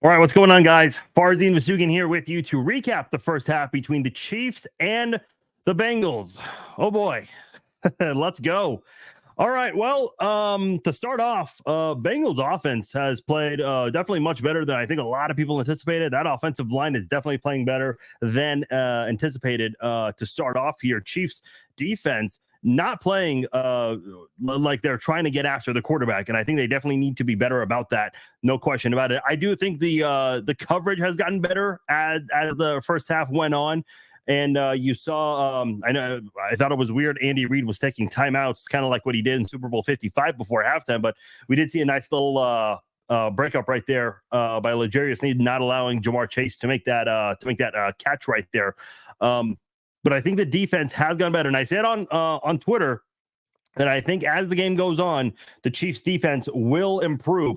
All right, what's going on, guys? Farzine Vasugan here with you to recap the first half between the Chiefs and the Bengals. Oh boy, let's go. All right, well, to start off, Bengals offense has played definitely much better than I think a lot of people anticipated. That offensive line is definitely playing better than anticipated to start off here. Chiefs defense not playing like they're trying to get after the quarterback, and I think they definitely need to be better about that. No question about it. I do think the coverage has gotten better as the first half went on. And you saw, I thought it was weird. Andy Reid was taking timeouts, kind of like what he did in Super Bowl 55 before halftime. But we did see a nice little breakup right there by L'Jarius Sneed, not allowing Jamar Chase to make that catch right there. But I think the defense has gone better. And I said on Twitter that I think as the game goes on, the Chiefs defense will improve.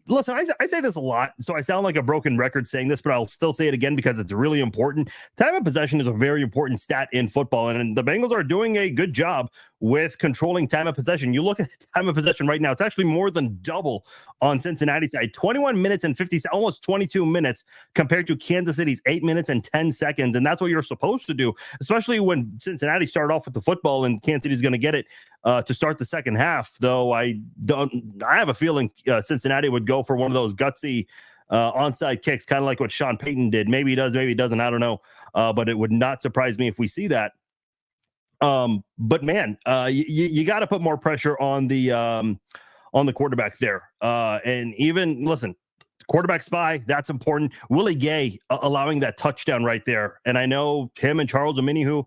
Listen, I say this a lot, so I sound like a broken record saying this, but I'll still say it again because it's really important. Time of possession is a very important stat in football, and the Bengals are doing a good job with controlling time of possession. You look at the time of possession right now, it's actually more than double on Cincinnati's side. 21 minutes and 50, almost 22 minutes compared to Kansas City's 8 minutes and 10 seconds. And that's what you're supposed to do, especially when Cincinnati started off with the football and Kansas City's going to get it to start the second half. Though I have a feeling Cincinnati would go for one of those gutsy onside kicks, kind of like what Sean Payton did. Maybe he does, maybe he doesn't. I don't know. But it would not surprise me if we see that. But man, you got to put more pressure on the quarterback there. And even listen, quarterback spy, that's important. Willie Gay allowing that touchdown right there. And I know him and Charles Omenihu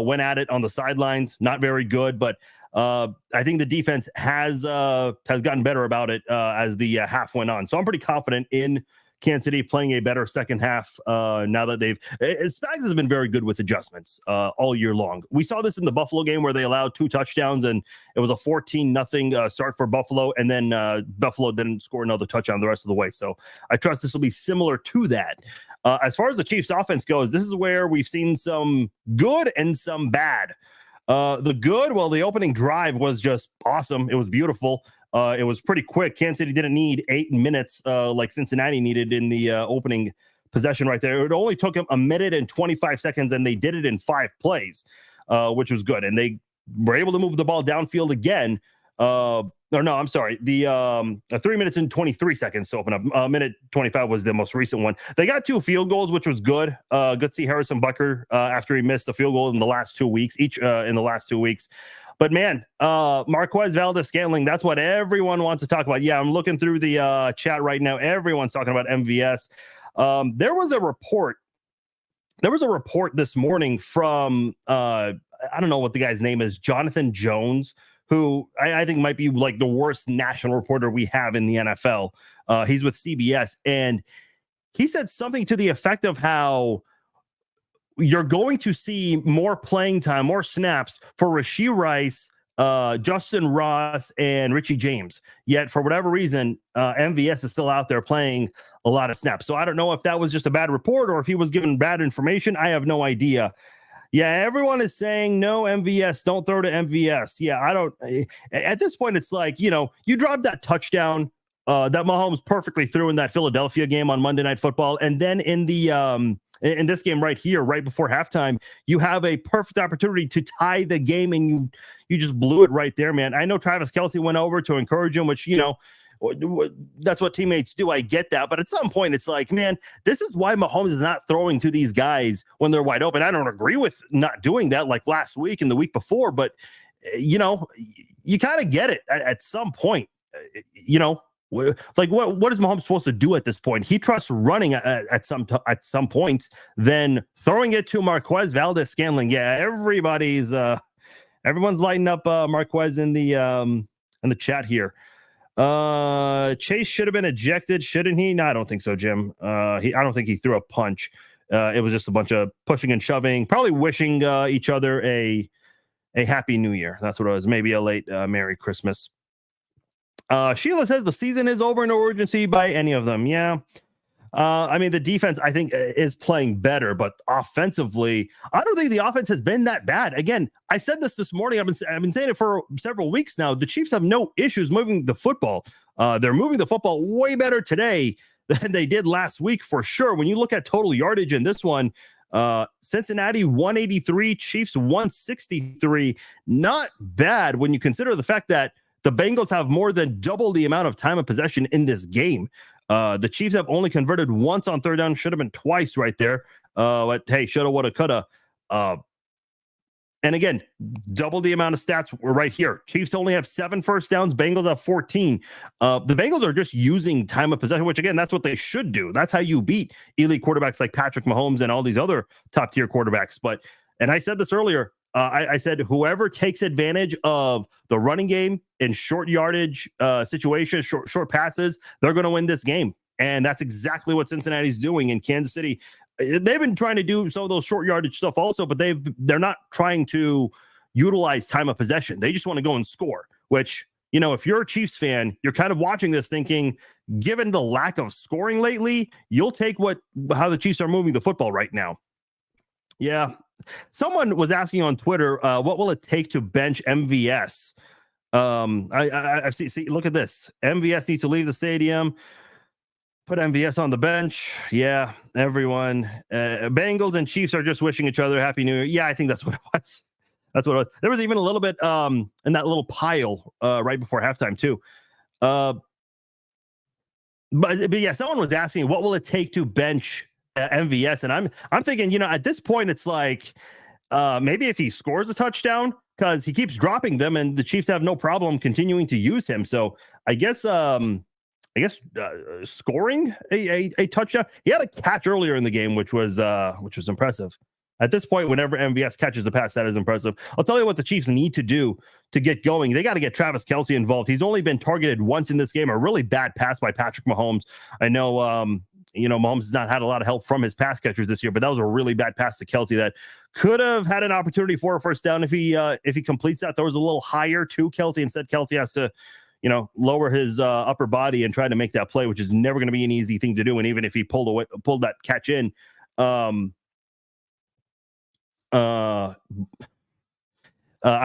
went at it on the sidelines. Not very good, but I think the defense has gotten better about it as the half went on. So I'm pretty confident in Kansas City playing a better second half now that Spags has been very good with adjustments all year long. We saw this in the Buffalo game where they allowed 2 touchdowns and it was a 14-0 start for Buffalo, and then Buffalo didn't score another touchdown the rest of the way. So I trust this will be similar to that. As far as the Chiefs offense goes, this is where we've seen some good and some bad. The good, well, the opening drive was just awesome. It was beautiful. It was pretty quick. Kansas City didn't need 8 minutes like Cincinnati needed in the opening possession right there. It only took them 1 minute and 25 seconds, and they did it in 5 plays, which was good. And they were able to move the ball downfield again. I'm sorry. The 3 minutes and 23 seconds to open up. Minute 25 was the most recent one. They got 2 field goals, which was good. Good to see Harrison Butker after he missed a field goal in the last 2 weeks, in the last 2 weeks. But man, Marquez Valdes-Scantling, that's what everyone wants to talk about. Yeah, I'm looking through the chat right now. Everyone's talking about MVS. There was a report this morning from I don't know what the guy's name is, Jonathan Jones, who I think might be like the worst national reporter we have in the NFL. He's with CBS, and he said something to the effect of how you're going to see more playing time, more snaps for Rashee Rice, Justin Ross, and Richie James. Yet, for whatever reason, MVS is still out there playing a lot of snaps. So I don't know if that was just a bad report or if he was given bad information. I have no idea. Yeah, everyone is saying no MVS, don't throw to MVS. Yeah, I don't. At this point, it's like, you dropped that touchdown that Mahomes perfectly threw in that Philadelphia game on Monday Night Football, and then in the in this game right here, right before halftime, you have a perfect opportunity to tie the game, and you just blew it right there, man. I know Travis Kelce went over to encourage him, which, that's what teammates do. I get that. But at some point, it's like, man, this is why Mahomes is not throwing to these guys when they're wide open. I don't agree with not doing that like last week and the week before, but, you kind of get it at some point, like what is Mahomes supposed to do at this point? He trusts running at some point, then throwing it to Marquez Valdes-Scantling. Yeah, everyone's lighting up Marquez in the chat here. Chase should have been ejected, shouldn't he? No, I don't think so, Jim. I don't think he threw a punch. It was just a bunch of pushing and shoving, probably wishing each other a happy new year. That's what it was. Maybe a late Merry Christmas. Sheila says the season is over, no urgency by any of them. Yeah. The defense, I think, is playing better, but offensively, I don't think the offense has been that bad. Again, I said this morning. I've been saying it for several weeks now. The Chiefs have no issues moving the football. They're moving the football way better today than they did last week for sure. When you look at total yardage in this one, Cincinnati 183, Chiefs 163. Not bad when you consider the fact that the Bengals have more than double the amount of time of possession in this game. The Chiefs have only converted once on third down. Should have been twice right there. But hey, shoulda, woulda, coulda. And again, double the amount of stats were right here. Chiefs only have 7 first downs. Bengals have 14. The Bengals are just using time of possession, which again, that's what they should do. That's how you beat elite quarterbacks like Patrick Mahomes and all these other top tier quarterbacks. And I said this earlier, I said whoever takes advantage of the running game in short yardage situations, short passes, they're going to win this game. And that's exactly what Cincinnati's doing in Kansas City. They've been trying to do some of those short yardage stuff also, but they're not trying to utilize time of possession. They just want to go and score, which, you know, if you're a Chiefs fan, you're kind of watching this thinking, given the lack of scoring lately, you'll take how the Chiefs are moving the football right now. Yeah. Someone was asking on Twitter, what will it take to bench MVS? I see, look at this. MVS needs to leave the stadium. Put MVS on the bench. Yeah, everyone. Bengals and Chiefs are just wishing each other Happy New Year. Yeah, I think that's what it was. That's what it was. There was even a little bit in that little pile right before halftime too. But yeah, someone was asking, what will it take to bench MVS? And I'm thinking, you know, at this point, it's like maybe if he scores a touchdown, because he keeps dropping them, and the Chiefs have no problem continuing to use him. So I guess scoring a touchdown. He had a catch earlier in the game, which was impressive. At this point, whenever MVS catches the pass, that is impressive. I'll tell you what the Chiefs need to do to get going. They got to get Travis Kelce involved. He's only been targeted once in this game. A really bad pass by Patrick Mahomes. I know, Mahomes has not had a lot of help from his pass catchers this year, but that was a really bad pass to Kelce that could have had an opportunity for a first down if he completes that. There was a little higher to Kelce. Instead, Kelce has to lower his upper body and try to make that play, which is never going to be an easy thing to do. And even if he pulled that catch in, I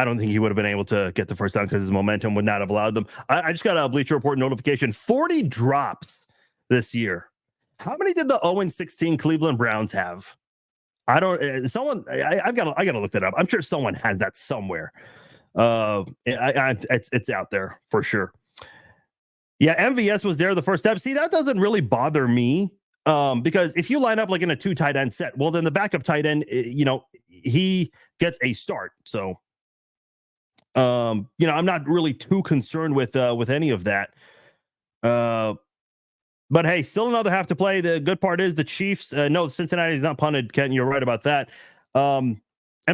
don't think he would have been able to get the first down because his momentum would not have allowed them. I just got a Bleacher Report notification. 40 drops this year. How many did the 0-16 Cleveland Browns have? I've got to look that up. I'm sure someone has that somewhere. It's out there for sure. Yeah, MVS was there the first step. See, that doesn't really bother me because if you line up like in a 2 tight end set, well, then the backup tight end, he gets a start. So, I'm not really too concerned with any of that. But hey, still another half to play. The good part is the Chiefs. No, Cincinnati's not punted, Ken. You're right about that. And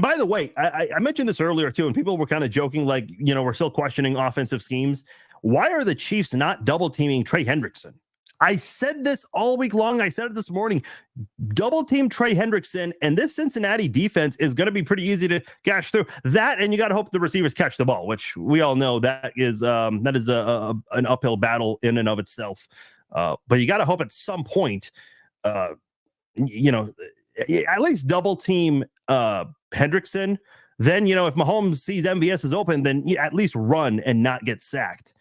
by the way, I mentioned this earlier too, and people were kind of joking, like, we're still questioning offensive schemes. Why are the Chiefs not double teaming Trey Hendrickson? I said this all week long. I said it this morning. Double team Trey Hendrickson, and this Cincinnati defense is going to be pretty easy to gash through. That, and you got to hope the receivers catch the ball, which we all know that is an uphill battle in and of itself. But you got to hope at some point, at least double team Hendrickson. Then, if Mahomes sees MVS is open, then at least run and not get sacked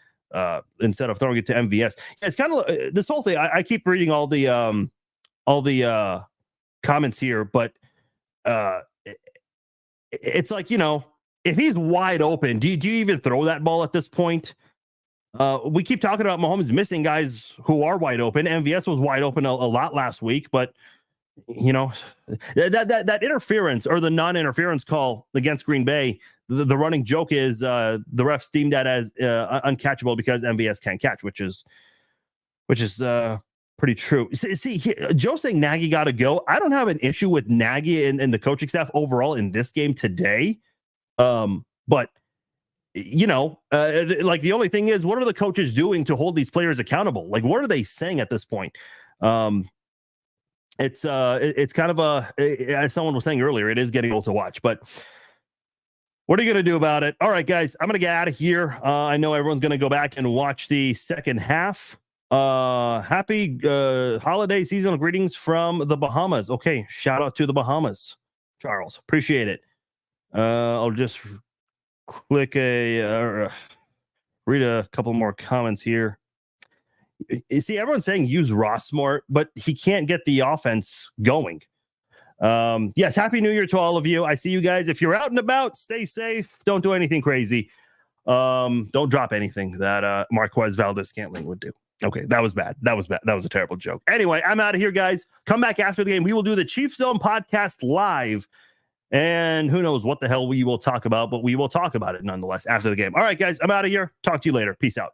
instead of throwing it to MVS. Yeah, it's kind of this whole thing. I keep reading all the comments here, but it's like, if he's wide open, do you even throw that ball at this point? We keep talking about Mahomes missing guys who are wide open. MVS was wide open a lot last week, but that interference or the non-interference call against Green Bay, the running joke is the refs deemed that as uncatchable because MVS can't catch, which is pretty true. See, Joe saying Nagy got to go. I don't have an issue with Nagy and the coaching staff overall in this game today, but like the only thing is, what are the coaches doing to hold these players accountable? Like, what are they saying at this point? It's kind of as someone was saying earlier, it is getting old to watch, but what are you going to do about it? All right, guys, I'm going to get out of here. I know everyone's going to go back and watch the second half. Happy holiday seasonal greetings from the Bahamas. Okay. Shout out to the Bahamas, Charles. Appreciate it. I'll just click read a couple more comments here. You see, everyone's saying use Ross more, but he can't get the offense going. Yes, Happy New Year to all of you. I see you guys. If you're out and about, stay safe. Don't do anything crazy. Don't drop anything that Marquez Valdez-Scantling would do. Okay, that was bad. That was a terrible joke. Anyway, I'm out of here, guys. Come back after the game. We will do the Chiefs Zone podcast live. And who knows what the hell we will talk about, but we will talk about it nonetheless after the game. All right, guys, I'm out of here. Talk to you later. Peace out.